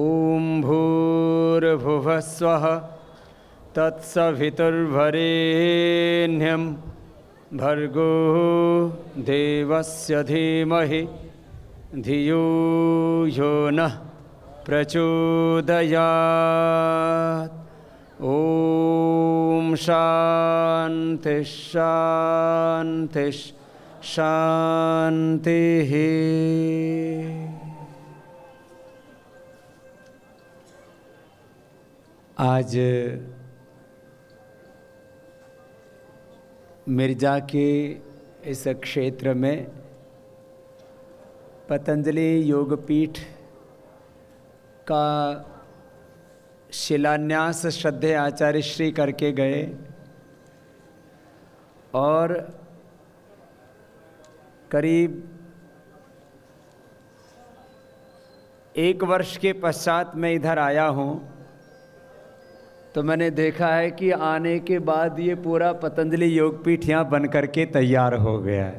ॐ भूर्भुवः स्वः तत्सवितुर्वरेण्यं भर्गो देवस्य धीमहि धियो यो नः प्रचोदयात्। ॐ शान्ति शान्ति शान्तिः। आज मिर्जा के इस क्षेत्र में पतंजलि योगपीठ का शिलान्यास श्रद्धेय आचार्य श्री करके गए और करीब 1 वर्ष के पश्चात मैं इधर आया हूँ, तो मैंने देखा है कि आने के बाद ये पूरा पतंजलि योगपीठ यहाँ बन करके तैयार हो गया है।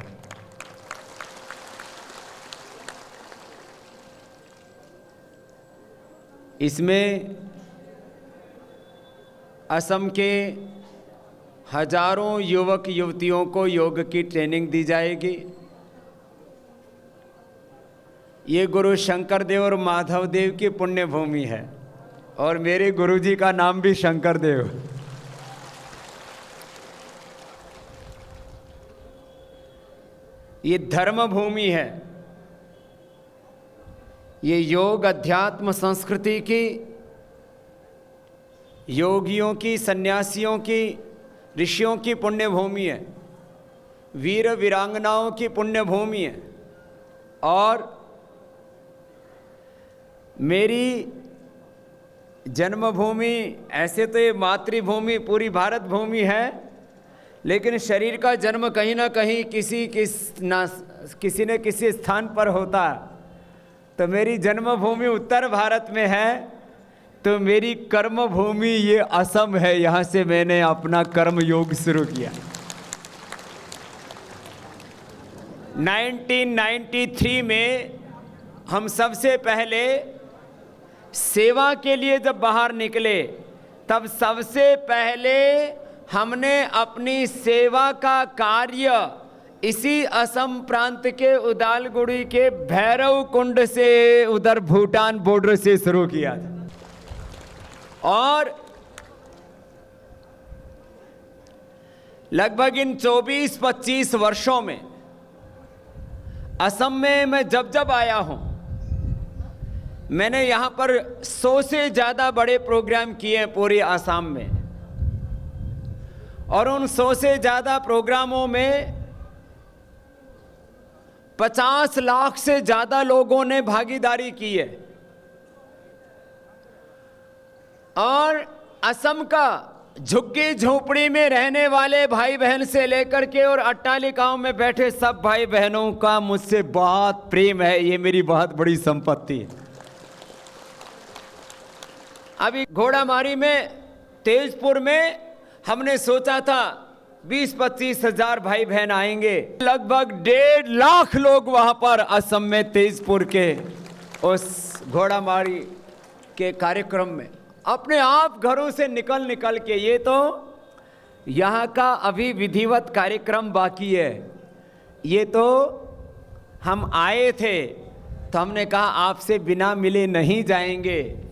इसमें असम के हजारों युवक युवतियों को योग की ट्रेनिंग दी जाएगी। ये गुरु शंकर देव और माधव देव की पुण्य भूमि है और मेरे गुरुजी का नाम भी शंकर देव। ये धर्म भूमि है। ये योग अध्यात्म संस्कृति की, योगियों की, सन्यासियों की, ऋषियों की पुण्य भूमि है। वीर वीरांगनाओं की पुण्य भूमि है। और मेरी जन्मभूमि, ऐसे तो ये मातृभूमि पूरी भारत भूमि है, लेकिन शरीर का जन्म कहीं ना कहीं किसी न किसी स्थान पर होता है। तो मेरी जन्मभूमि उत्तर भारत में है, तो मेरी कर्म भूमि ये असम है। यहाँ से मैंने अपना कर्म योग शुरू किया। 1993 में हम सबसे पहले सेवा के लिए जब बाहर निकले, तब सबसे पहले हमने अपनी सेवा का कार्य इसी असम प्रांत के उदालगुड़ी के भैरव कुंड से, उधर भूटान बॉर्डर से शुरू किया था। और लगभग इन 24-25 वर्षों में असम में मैं जब जब आया हूं, मैंने यहां पर 100 से ज्यादा बड़े प्रोग्राम किए हैं पूरे असम में। और उन 100 से ज्यादा प्रोग्रामों में 50 लाख से ज्यादा लोगों ने भागीदारी की है। और असम का झुग्गी झोपड़ी में रहने वाले भाई बहन से लेकर के और अट्टालिकाओं में बैठे सब भाई बहनों का मुझसे बहुत प्रेम है। ये मेरी बहुत बड़ी संपत्ति है। अभी घोड़ामारी में, तेजपुर में हमने सोचा था 20-25 हजार भाई बहन आएंगे। लगभग 1.5 लाख लोग वहां पर असम में तेजपुर के उस घोड़ामारी के कार्यक्रम में अपने आप घरों से निकल के, ये तो यहाँ का अभी विधिवत कार्यक्रम बाकी है। ये तो हम आए थे तो हमने कहा आपसे बिना मिले नहीं जाएंगे।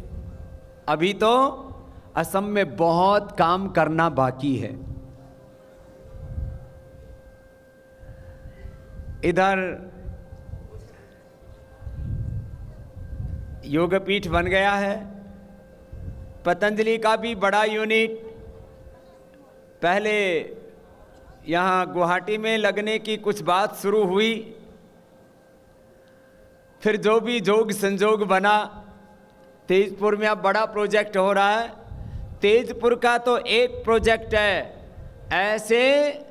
अभी तो असम में बहुत काम करना बाकी है। इधर योगपीठ बन गया है। पतंजलि का भी बड़ा यूनिट पहले यहाँ गुवाहाटी में लगने की कुछ बात शुरू हुई, फिर जो भी जोग संजोग बना, तेजपुर में अब बड़ा प्रोजेक्ट हो रहा है। तेजपुर का तो एक प्रोजेक्ट है, ऐसे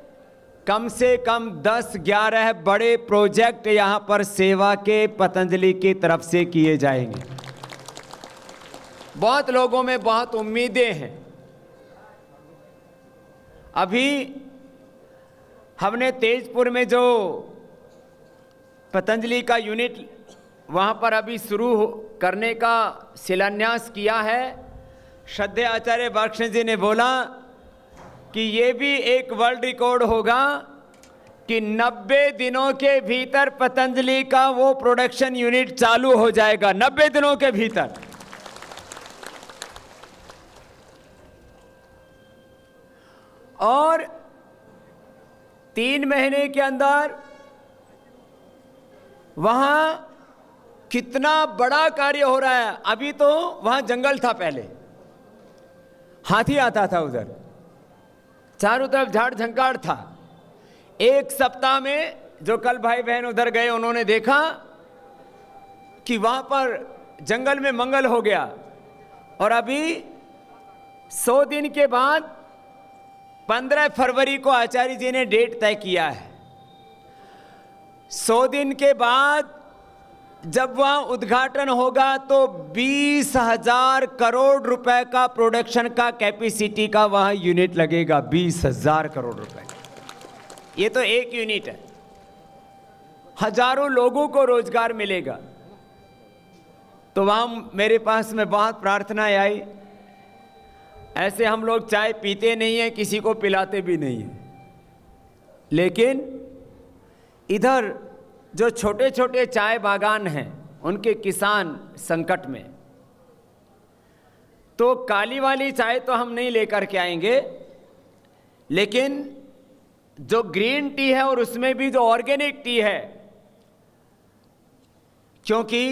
कम से कम 10-11 बड़े प्रोजेक्ट यहाँ पर सेवा के पतंजलि की तरफ से किए जाएंगे। बहुत लोगों में बहुत उम्मीदें हैं। अभी हमने तेजपुर में जो पतंजलि का यूनिट वहाँ पर अभी करने का शिलान्यास किया है। श्रद्धेय आचार्य बालकृष्ण जी ने बोला कि ये भी एक वर्ल्ड रिकॉर्ड होगा कि 90 दिनों के भीतर पतंजलि का वो प्रोडक्शन यूनिट चालू हो जाएगा, 90 दिनों के भीतर। और 3 महीने के अंदर वहां कितना बड़ा कार्य हो रहा है। अभी तो वहां जंगल था, पहले हाथी आता था, उधर चारों तरफ झाड़ झंकार था। 1 सप्ताह में जो कल भाई बहन उधर गए उन्होंने देखा कि वहां पर जंगल में मंगल हो गया। और अभी 100 दिन के बाद 15 फरवरी को आचार्य जी ने डेट तय किया है। 100 दिन के बाद जब वहां उद्घाटन होगा तो 20,000 करोड़ रुपए का प्रोडक्शन का कैपेसिटी का वहां यूनिट लगेगा। 20,000 करोड़ रुपए, ये तो एक यूनिट है। हजारों लोगों को रोजगार मिलेगा। तो वहां मेरे पास में बहुत प्रार्थनाएं आई। ऐसे हम लोग चाय पीते नहीं हैं, किसी को पिलाते भी नहीं हैं, लेकिन इधर जो छोटे छोटे चाय बागान हैं उनके किसान संकट में। तो काली वाली चाय तो हम नहीं लेकर के आएंगे, लेकिन जो ग्रीन टी है और उसमें भी जो ऑर्गेनिक टी है, क्योंकि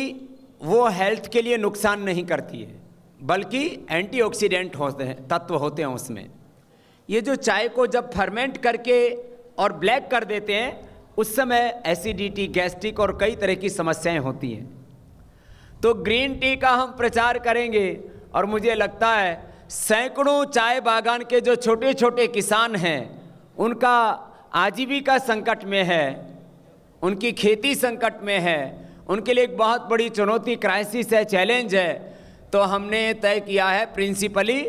वो हेल्थ के लिए नुकसान नहीं करती है बल्कि एंटीऑक्सीडेंट होते हैं, तत्व होते हैं उसमें। ये जो चाय को जब फर्मेंट करके और ब्लैक कर देते हैं उस समय एसिडिटी, गैस्ट्रिक और कई तरह की समस्याएं होती हैं। तो ग्रीन टी का हम प्रचार करेंगे और मुझे लगता है सैकड़ों चाय बागान के जो छोटे छोटे किसान हैं उनका आजीविका संकट में है, उनकी खेती संकट में है, उनके लिए एक बहुत बड़ी चुनौती, क्राइसिस है, चैलेंज है। तो हमने तय किया है प्रिंसिपली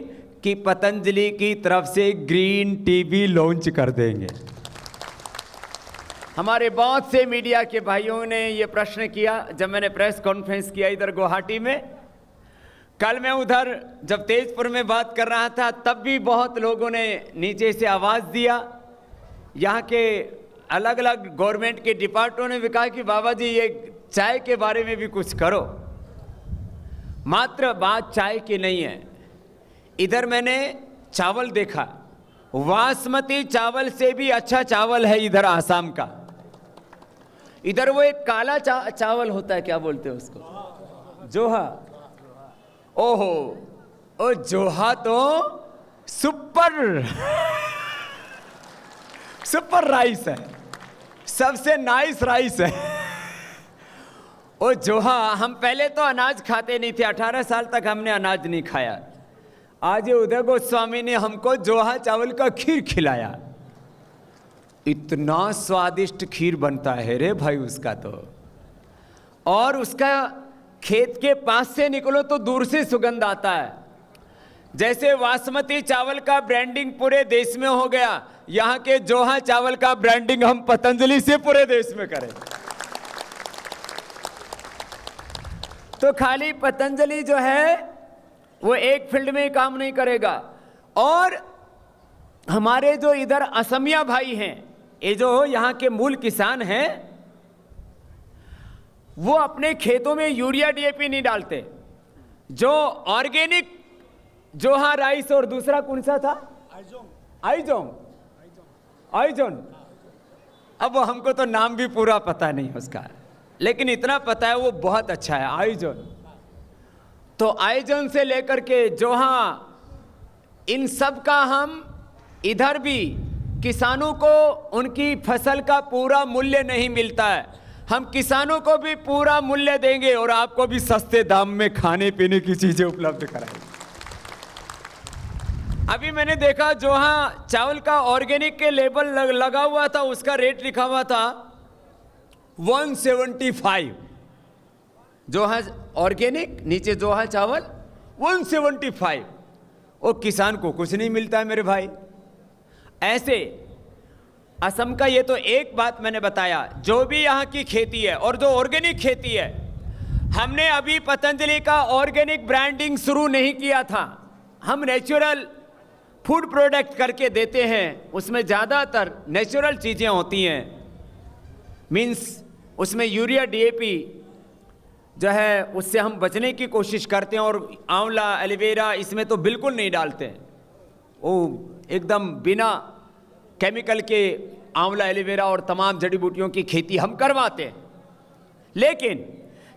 कि पतंजलि की तरफ से ग्रीन टी भी लॉन्च कर देंगे। हमारे बहुत से मीडिया के भाइयों ने ये प्रश्न किया जब मैंने प्रेस कॉन्फ्रेंस किया इधर गुवाहाटी में। कल मैं उधर जब तेजपुर में बात कर रहा था तब भी बहुत लोगों ने नीचे से आवाज़ दिया। यहाँ के अलग अलग गवर्नमेंट के डिपार्टमेंटों ने भी कहा कि बाबा जी ये चाय के बारे में भी कुछ करो। मात्र बात चाय की नहीं है। इधर मैंने चावल देखा, बासमती चावल से भी अच्छा चावल है इधर आसाम का। इधर वो एक काला चावल होता है, क्या बोलते हैं उसको, जोहा। ओहो, ओ जोहा तो सुपर सुपर राइस है, सबसे नाइस राइस है। ओ जोहा, हम पहले तो अनाज खाते नहीं थे, 18 साल तक हमने अनाज नहीं खाया। आज उदय गोस्वामी ने हमको जोहा चावल का खीर खिलाया। इतना स्वादिष्ट खीर बनता है रे भाई उसका तो। और उसका खेत के पास से निकलो तो दूर से सुगंध आता है। जैसे बासमती चावल का ब्रांडिंग पूरे देश में हो गया, यहाँ के जोहा चावल का ब्रांडिंग हम पतंजलि से पूरे देश में करें। तो खाली पतंजलि जो है वो एक फील्ड में काम नहीं करेगा। और हमारे जो इधर असमिया भाई हैं, ये जो यहाँ के मूल किसान हैं, वो अपने खेतों में यूरिया डीएपी नहीं डालते। जो ऑर्गेनिक जोहा राइस और दूसरा कौन सा था, आइजोन। अब वो हमको तो नाम भी पूरा पता नहीं उसका, लेकिन इतना पता है वो बहुत अच्छा है, आइजोन। तो आइजोन से लेकर के जोहा, इन सब का हम इधर भी किसानों को उनकी फसल का पूरा मूल्य नहीं मिलता है, हम किसानों को भी पूरा मूल्य देंगे और आपको भी सस्ते दाम में खाने पीने की चीजें उपलब्ध कराएंगे। अभी मैंने देखा जोहा चावल का ऑर्गेनिक के लेबल लगा हुआ था, उसका रेट लिखा हुआ था 175। जोहा ऑर्गेनिक, नीचे जोहा चावल 175। वो किसान को कुछ नहीं मिलता है मेरे भाई। ऐसे असम का ये तो एक बात मैंने बताया, जो भी यहाँ की खेती है और जो ऑर्गेनिक खेती है हमने अभी पतंजलि का ऑर्गेनिक ब्रांडिंग शुरू नहीं किया था। हम नेचुरल फूड प्रोडक्ट करके देते हैं, उसमें ज़्यादातर नेचुरल चीज़ें होती हैं। मीन्स उसमें यूरिया डीएपी जो है उससे हम बचने की कोशिश करते हैं, और आंवला एलोवेरा इसमें तो बिल्कुल नहीं डालते हैं। वो एकदम बिना केमिकल के आंवला एलोवेरा और तमाम जड़ी बूटियों की खेती हम करवाते हैं। लेकिन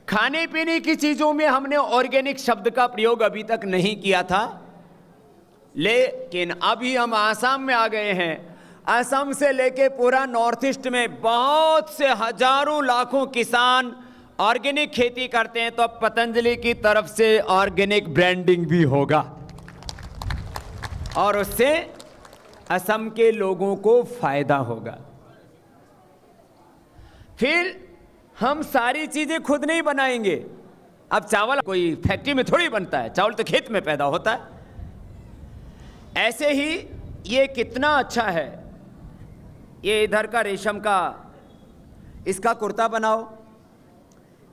खाने पीने की चीज़ों में हमने ऑर्गेनिक शब्द का प्रयोग अभी तक नहीं किया था। लेकिन अभी हम आसाम में आ गए हैं। असम से लेके पूरा नॉर्थ ईस्ट में बहुत से हजारों लाखों किसान ऑर्गेनिक खेती करते हैं, तो अब पतंजलि की तरफ से ऑर्गेनिक ब्रांडिंग भी होगा और उससे असम के लोगों को फायदा होगा। फिर हम सारी चीजें खुद नहीं बनाएंगे। अब चावल कोई फैक्ट्री में थोड़ी बनता है, चावल तो खेत में पैदा होता है। ऐसे ही ये कितना अच्छा है, ये इधर का रेशम का, इसका कुर्ता बनाओ,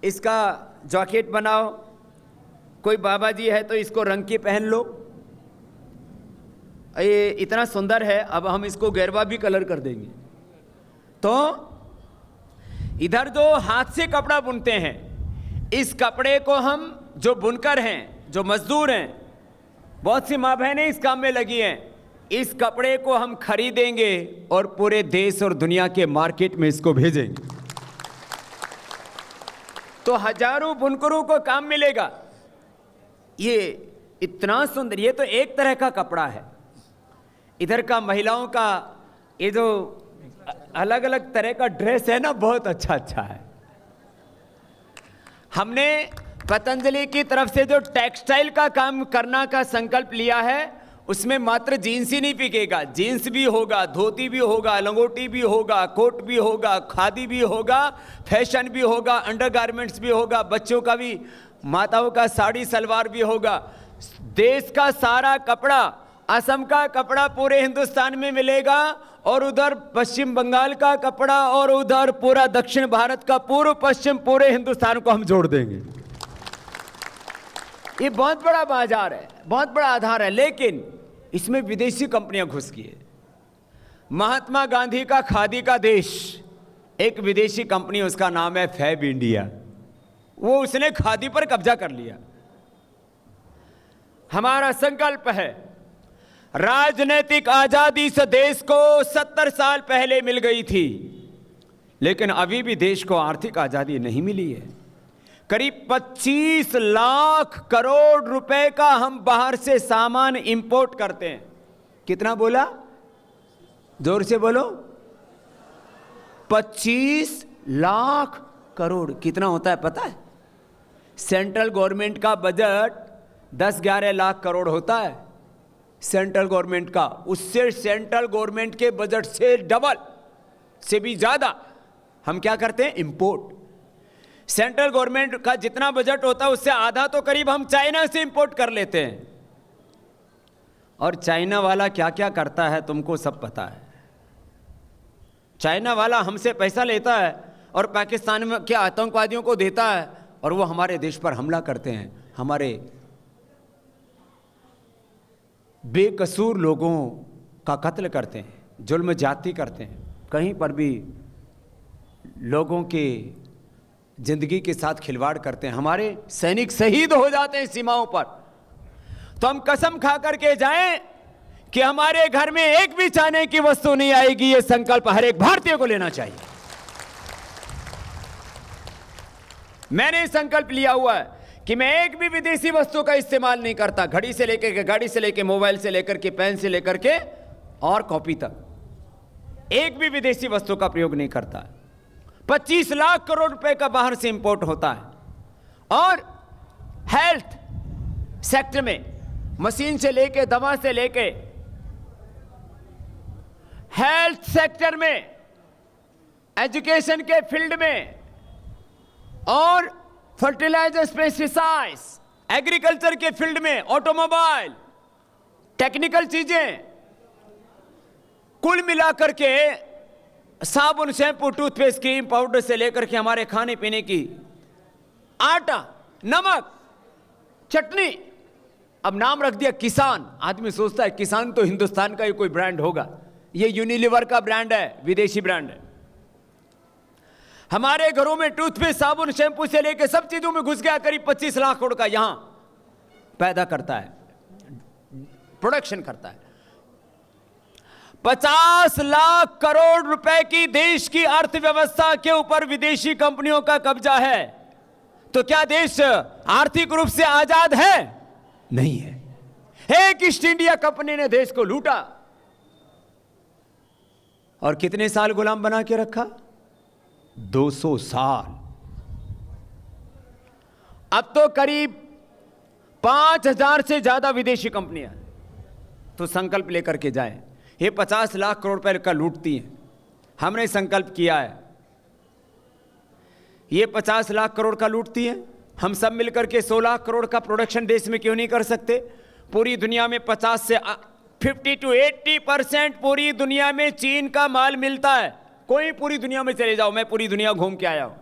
इसका जैकेट बनाओ। कोई बाबा जी है तो इसको रंग की पहन लो, ये इतना सुंदर है। अब हम इसको गैरवा भी कलर कर देंगे। तो इधर जो हाथ से कपड़ा बुनते हैं, इस कपड़े को हम जो बुनकर हैं, जो मजदूर हैं, बहुत सी माँ बहनें इस काम में लगी हैं, इस कपड़े को हम खरीदेंगे और पूरे देश और दुनिया के मार्केट में इसको भेजेंगे, तो हजारों बुनकरों को काम मिलेगा। ये इतना सुंदर, ये तो एक तरह का कपड़ा है। इधर का महिलाओं का ये जो अलग अलग तरह का ड्रेस है ना, बहुत अच्छा अच्छा है। हमने पतंजलि की तरफ से जो टेक्सटाइल का काम करना का संकल्प लिया है, उसमें मात्र जीन्स ही नहीं बिकेगा, जीन्स भी होगा, धोती भी होगा, लंगोटी भी होगा, कोट भी होगा, खादी भी होगा, फैशन भी होगा, अंडरगारमेंट्स भी होगा, बच्चों का भी, माताओं का साड़ी सलवार भी होगा। देश का सारा कपड़ा, असम का कपड़ा पूरे हिंदुस्तान में मिलेगा, और उधर पश्चिम बंगाल का कपड़ा, और उधर पूरा दक्षिण भारत का, पूर्व पश्चिम पूरे हिंदुस्तान को हम जोड़ देंगे। ये बहुत बड़ा बाजार है, बहुत बड़ा आधार है। लेकिन इसमें विदेशी कंपनियां घुस गई है। महात्मा गांधी का खादी का देश, एक विदेशी कंपनी, उसका नाम है फैब इंडिया, वो उसने खादी पर कब्जा कर लिया। हमारा संकल्प है, राजनीतिक आजादी से देश को 70 साल पहले मिल गई थी, लेकिन अभी भी देश को आर्थिक आजादी नहीं मिली है। करीब 25 लाख करोड़ रुपए का हम बाहर से सामान इंपोर्ट करते हैं। कितना बोला? जोर से बोलो। 25 लाख करोड़ कितना होता है पता है? सेंट्रल गवर्नमेंट का बजट 10-11 लाख करोड़ होता है सेंट्रल गवर्नमेंट का। उससे सेंट्रल गवर्नमेंट के बजट से डबल से भी ज्यादा हम क्या करते हैं? इंपोर्ट। सेंट्रल गवर्नमेंट का जितना बजट होता है उससे आधा तो करीब हम चाइना से इंपोर्ट कर लेते हैं। और चाइना वाला क्या क्या करता है तुमको सब पता है। चाइना वाला हमसे पैसा लेता है और पाकिस्तान में के आतंकवादियों को देता है, और वो हमारे देश पर हमला करते हैं, हमारे बेकसूर लोगों का कत्ल करते हैं, जुल्म ज्यादती करते हैं, कहीं पर भी लोगों के जिंदगी के साथ खिलवाड़ करते हैं। हमारे सैनिक शहीद हो जाते हैं सीमाओं पर। तो हम कसम खा करके जाएं कि हमारे घर में एक भी चाहने की वस्तु नहीं आएगी। ये संकल्प हर एक भारतीय को लेना चाहिए। मैंने संकल्प लिया हुआ है कि मैं एक भी विदेशी वस्तु का इस्तेमाल नहीं करता। घड़ी से लेकर के, गाड़ी से लेकर, मोबाइल से लेकर के, पेन से लेकर के और कॉपी तक, एक भी विदेशी वस्तु का प्रयोग नहीं करता। 25 लाख करोड़ रुपए का बाहर से इंपोर्ट होता है। और हेल्थ सेक्टर में, मशीन से लेके, दवा से लेके, हेल्थ सेक्टर में, एजुकेशन के फील्ड में, और फर्टिलाइजर्स, पेस्टिसाइड्स, एग्रीकल्चर के फील्ड में, ऑटोमोबाइल, टेक्निकल चीजें, कुल मिलाकर के साबुन, शैम्पू, टूथपेस्ट, क्रीम, पाउडर से लेकर के हमारे खाने पीने की, आटा, नमक, चटनी, अब नाम रख दिया किसान। आदमी सोचता है किसान तो हिंदुस्तान का ही कोई ब्रांड होगा, ये यूनिलीवर का ब्रांड है, विदेशी ब्रांड है। हमारे घरों में टूथपेस्ट, साबुन, शैंपू से लेकर सब चीजों में घुस गया, करीब 25 लाख करोड़ का यहां पैदा करता है, प्रोडक्शन करता है। 50 लाख करोड़ रुपए की देश की अर्थव्यवस्था के ऊपर विदेशी कंपनियों का कब्जा है। तो क्या देश आर्थिक रूप से आजाद है? नहीं है। एक ईस्ट इंडिया कंपनी ने देश को लूटा और कितने साल गुलाम बना के रखा? 200 साल। अब तो करीब 5000 से ज्यादा विदेशी कंपनियां तो संकल्प लेकर के जाएं, ये 50 लाख करोड़ रुपए का लूटती हैं। हमने संकल्प किया है ये 50 लाख करोड़ का लूटती हैं, हम सब मिलकर के 100 लाख करोड़ का प्रोडक्शन देश में क्यों नहीं कर सकते? पूरी दुनिया में 50 से 50 to 80% पूरी दुनिया में चीन का माल मिलता है। कोई पूरी दुनिया में चले जाओ, मैं पूरी दुनिया घूम के आया हूं।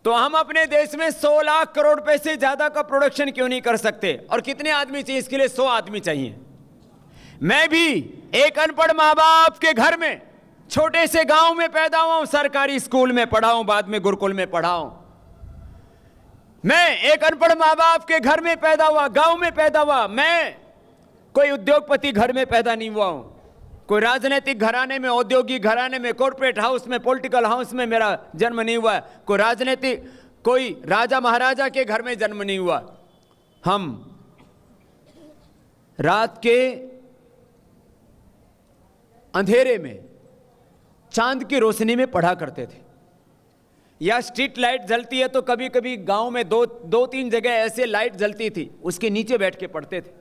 तो हम अपने देश में 100 लाख करोड़ रुपए से ज्यादा का प्रोडक्शन क्यों नहीं कर सकते? और कितने आदमी चाहिए इसके लिए? 100 आदमी चाहिए। मैं भी एक अनपढ़ मां बाप के घर में छोटे से गांव में पैदा हुआ हूं, सरकारी स्कूल में पढ़ा हूं, बाद में गुरुकुल में पढ़ा हूं। मैं एक अनपढ़ मां बाप के घर में पैदा हुआ, गांव में पैदा हुआ। मैं कोई उद्योगपति घर में पैदा नहीं हुआ हूं, कोई राजनीतिक घराने में, औद्योगिक घराने में, कॉर्पोरेट हाउस में, पॉलिटिकल हाउस में मेरा जन्म नहीं हुआ है। कोई राजनीतिक, कोई राजा महाराजा के घर में जन्म नहीं हुआ। हम रात के अंधेरे में चांद की रोशनी में पढ़ा करते थे, या स्ट्रीट लाइट जलती है तो कभी कभी गांव में दो तीन जगह ऐसे लाइट जलती थी, उसके नीचे बैठ के पढ़ते थे।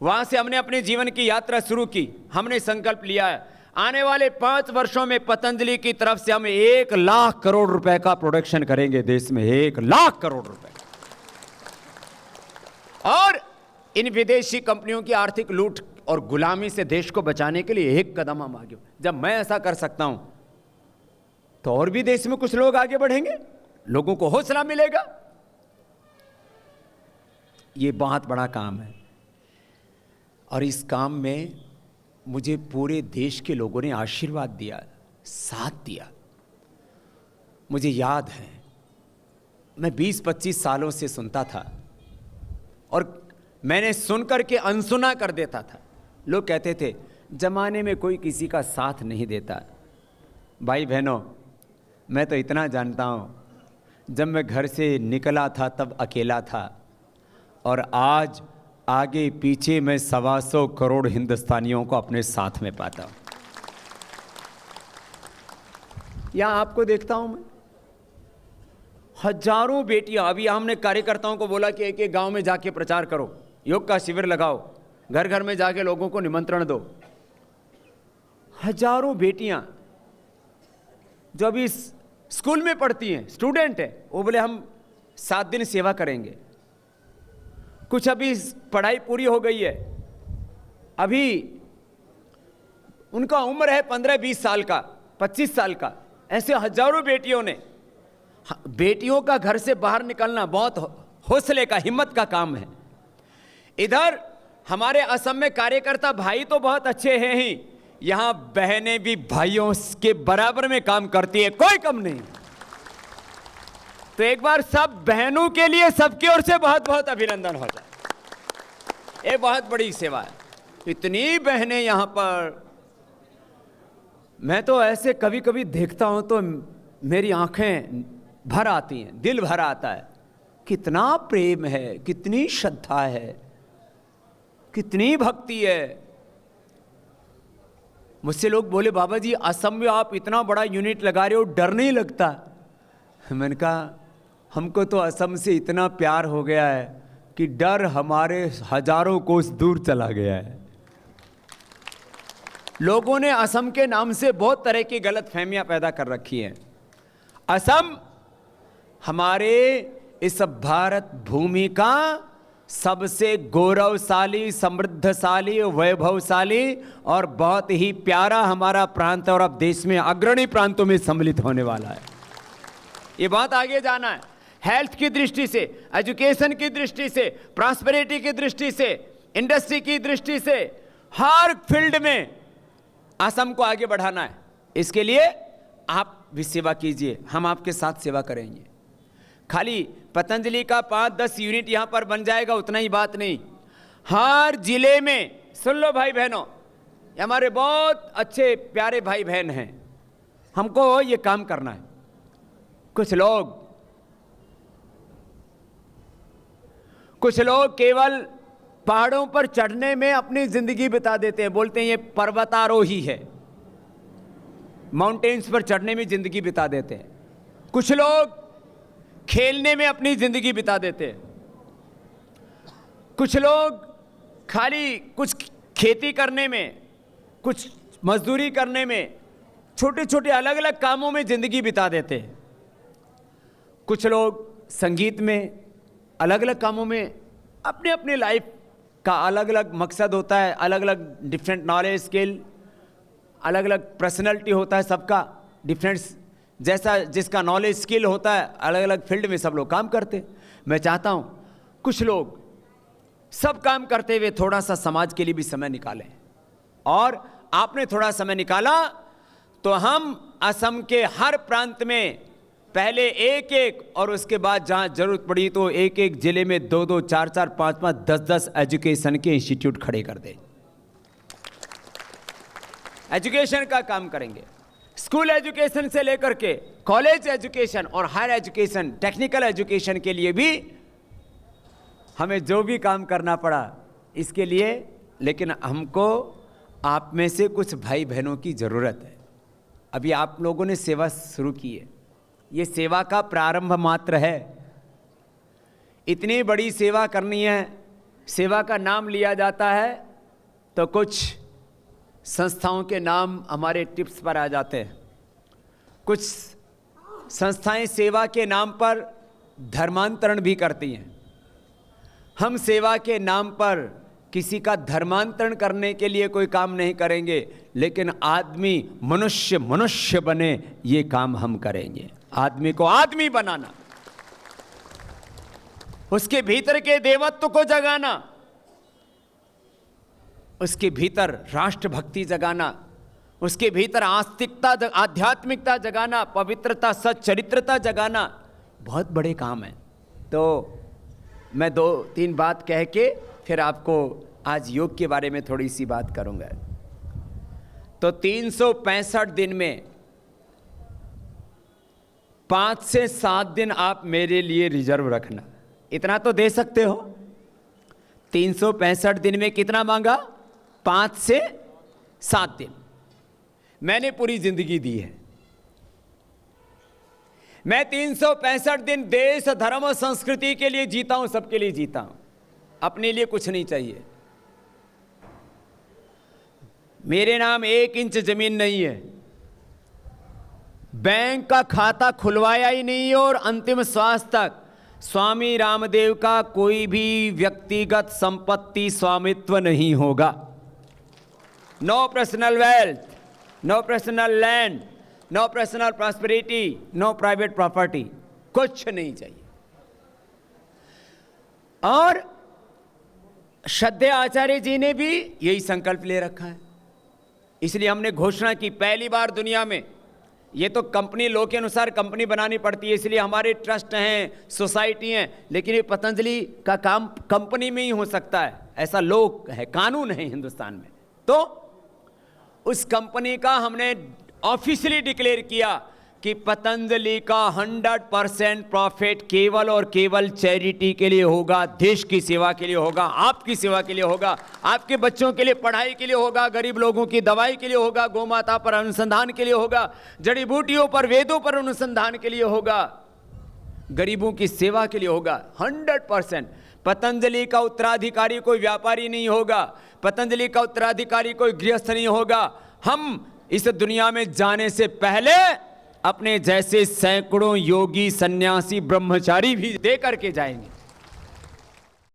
वहां से हमने अपने जीवन की यात्रा शुरू की। हमने संकल्प लिया है आने वाले 5 वर्षों में पतंजलि की तरफ से हम 1 लाख करोड़ रुपए का प्रोडक्शन करेंगे देश में, 1 लाख करोड़ रुपए। और इन विदेशी कंपनियों की आर्थिक लूट और गुलामी से देश को बचाने के लिए एक कदम हम आगे। जब मैं ऐसा कर सकता हूं तो और भी देश में कुछ लोग आगे बढ़ेंगे, लोगों को हौसला मिलेगा। ये बहुत बड़ा काम है और इस काम में मुझे पूरे देश के लोगों ने आशीर्वाद दिया, साथ दिया। मुझे याद है मैं 20-25 सालों से सुनता था और मैंने सुनकर के अनसुना कर देता था। लोग कहते थे जमाने में कोई किसी का साथ नहीं देता। भाई बहनों, मैं तो इतना जानता हूँ, जब मैं घर से निकला था तब अकेला था और आज आगे पीछे मैं 125 करोड़ हिंदुस्तानियों को अपने साथ में पाता हूँ। यहाँ आपको देखता हूँ मैं, हजारों बेटियां। अभी हमने कार्यकर्ताओं को बोला कि एक एक गांव में जाके प्रचार करो, योग का शिविर लगाओ, घर घर में जाके लोगों को निमंत्रण दो। हजारों बेटियां जो अभी स्कूल में पढ़ती हैं, स्टूडेंट है, वो बोले हम 7 दिन सेवा करेंगे। कुछ अभी पढ़ाई पूरी हो गई है, अभी उनका उम्र है 15-20 साल का, 25 साल का। ऐसे हजारों बेटियों ने, बेटियों का घर से बाहर निकलना बहुत हौसले का, हिम्मत का काम है। इधर हमारे असम में कार्यकर्ता भाई तो बहुत अच्छे हैं ही, यहां बहनें भी भाइयों के बराबर में काम करती है, कोई कम नहीं। तो एक बार सब बहनों के लिए सबकी ओर से बहुत बहुत अभिनंदन हो जाए। ये बहुत बड़ी सेवा है, इतनी बहनें यहां पर। मैं तो ऐसे कभी कभी देखता हूं तो मेरी आंखें भर आती हैं, दिल भर आता है। कितना प्रेम है, कितनी श्रद्धा है, कितनी भक्ति है। मुझसे लोग बोले बाबा जी असम में आप इतना बड़ा यूनिट लगा रहे हो, डर नहीं लगता? मैंने कहा हमको तो असम से इतना प्यार हो गया है कि डर हमारे हजारों कोस दूर चला गया है। लोगों ने असम के नाम से बहुत तरह की गलतफहमियां पैदा कर रखी हैं। असम हमारे इस भारत भूमि का सबसे गौरवशाली, समृद्धशाली, वैभवशाली और बहुत ही प्यारा हमारा प्रांत है और अब देश में अग्रणी प्रांतों में सम्मिलित होने वाला है। ये बहुत आगे जाना है। हेल्थ की दृष्टि से, एजुकेशन की दृष्टि से, प्रॉस्पेरिटी की दृष्टि से, इंडस्ट्री की दृष्टि से, हर फील्ड में असम को आगे बढ़ाना है। इसके लिए आप भी सेवा कीजिए, हम आपके साथ सेवा करेंगे। खाली पतंजलि का 5-10 यूनिट यहां पर बन जाएगा उतना ही बात नहीं, हर जिले में, सुन लो भाई बहनों, ये हमारे बहुत अच्छे प्यारे भाई बहन हैं, हमको ये काम करना है। कुछ लोग केवल पहाड़ों पर चढ़ने में अपनी जिंदगी बिता देते हैं, बोलते हैं ये पर्वतारोही है, माउंटेन्स पर चढ़ने में जिंदगी बिता देते हैं। कुछ लोग खेलने में अपनी जिंदगी बिता देते हैं। कुछ लोग खाली कुछ खेती करने में, कुछ मजदूरी करने में, छोटे छोटे अलग अलग कामों में जिंदगी बिता देते हैं। कुछ लोग संगीत में, अलग अलग कामों में, अपने अपने लाइफ का अलग अलग मकसद होता है, अलग अलग डिफरेंट नॉलेज स्किल, अलग अलग पर्सनैलिटी होता है सबका डिफरेंट, जैसा जिसका नॉलेज स्किल होता है, अलग अलग फील्ड में सब लोग काम करते हैं। मैं चाहता हूं कुछ लोग सब काम करते हुए थोड़ा सा समाज के लिए भी समय निकालें, और आपने थोड़ा समय निकाला तो हम असम के हर प्रांत में पहले एक एक, और उसके बाद जहां जरूरत पड़ी तो एक एक जिले में 2-2, 4-4, 5-5, 10-10 एजुकेशन के इंस्टीट्यूट खड़े कर दें। एजुकेशन का काम करेंगे, स्कूल एजुकेशन से लेकर के कॉलेज एजुकेशन और हायर एजुकेशन, टेक्निकल एजुकेशन के लिए भी हमें जो भी काम करना पड़ा इसके लिए, लेकिन हमको आप में से कुछ भाई बहनों की ज़रूरत है। अभी आप लोगों ने सेवा शुरू की है, ये सेवा का प्रारंभ मात्र है। इतनी बड़ी सेवा करनी है, सेवा का नाम लिया जाता है तो कुछ संस्थाओं के नाम हमारे टिप्स पर आ जाते हैं। कुछ संस्थाएं सेवा के नाम पर धर्मांतरण भी करती हैं। हम सेवा के नाम पर किसी का धर्मांतरण करने के लिए कोई काम नहीं करेंगे, लेकिन आदमी मनुष्य बने ये काम हम करेंगे। आदमी को आदमी बनाना, उसके भीतर के देवत्व को जगाना, उसके भीतर राष्ट्रभक्ति जगाना, उसके भीतर आस्तिकता, आध्यात्मिकता जगाना, पवित्रता, सच्चरित्रता जगाना, बहुत बड़े काम है। तो मैं 2-3 बात कह के फिर आपको आज योग के बारे में थोड़ी सी बात करूंगा। तो 365 दिन में 5 से 7 दिन आप मेरे लिए रिजर्व रखना। इतना तो दे सकते हो। 365 दिन में कितना मांगा? 5 से 7 दिन। मैंने पूरी जिंदगी दी है। मैं 365 दिन देश, धर्म और संस्कृति के लिए जीता हूं, सबके लिए जीता हूं, अपने लिए कुछ नहीं चाहिए। मेरे नाम 1 इंच जमीन नहीं है, बैंक का खाता खुलवाया ही नहीं है, और अंतिम श्वास तक स्वामी रामदेव का कोई भी व्यक्तिगत संपत्ति स्वामित्व नहीं होगा। No personal wealth, no personal land, no personal prosperity, no private property, कुछ नहीं चाहिए। और श्रद्धेय आचार्य जी ने भी यही संकल्प ले रखा है। इसलिए हमने घोषणा की, पहली बार दुनिया में, ये तो कंपनी लॉ के अनुसार कंपनी बनानी पड़ती है, इसलिए हमारे ट्रस्ट हैं, सोसाइटी हैं, लेकिन ये पतंजलि का काम कंपनी में ही हो सकता है, ऐसा लॉ है, कानून है हिंदुस्तान में। तो उस कंपनी का हमने ऑफिशियली डिक्लेयर किया कि पतंजलि का 100% प्रॉफिट केवल और केवल चैरिटी के लिए होगा, देश की सेवा के लिए होगा, आपकी सेवा के लिए होगा, आपके बच्चों के लिए पढ़ाई के लिए होगा, गरीब लोगों की दवाई के लिए होगा, गोमाता पर अनुसंधान के लिए होगा, जड़ी बूटियों पर, वेदों पर अनुसंधान के लिए होगा, गरीबों की सेवा के लिए होगा। 100%। पतंजलि का उत्तराधिकारी कोई व्यापारी नहीं होगा, पतंजलि का उत्तराधिकारी कोई गृहस्थ नहीं होगा। हम इस दुनिया में जाने से पहले अपने जैसे सैकड़ों योगी, सन्यासी, ब्रह्मचारी भी दे करके जाएंगे।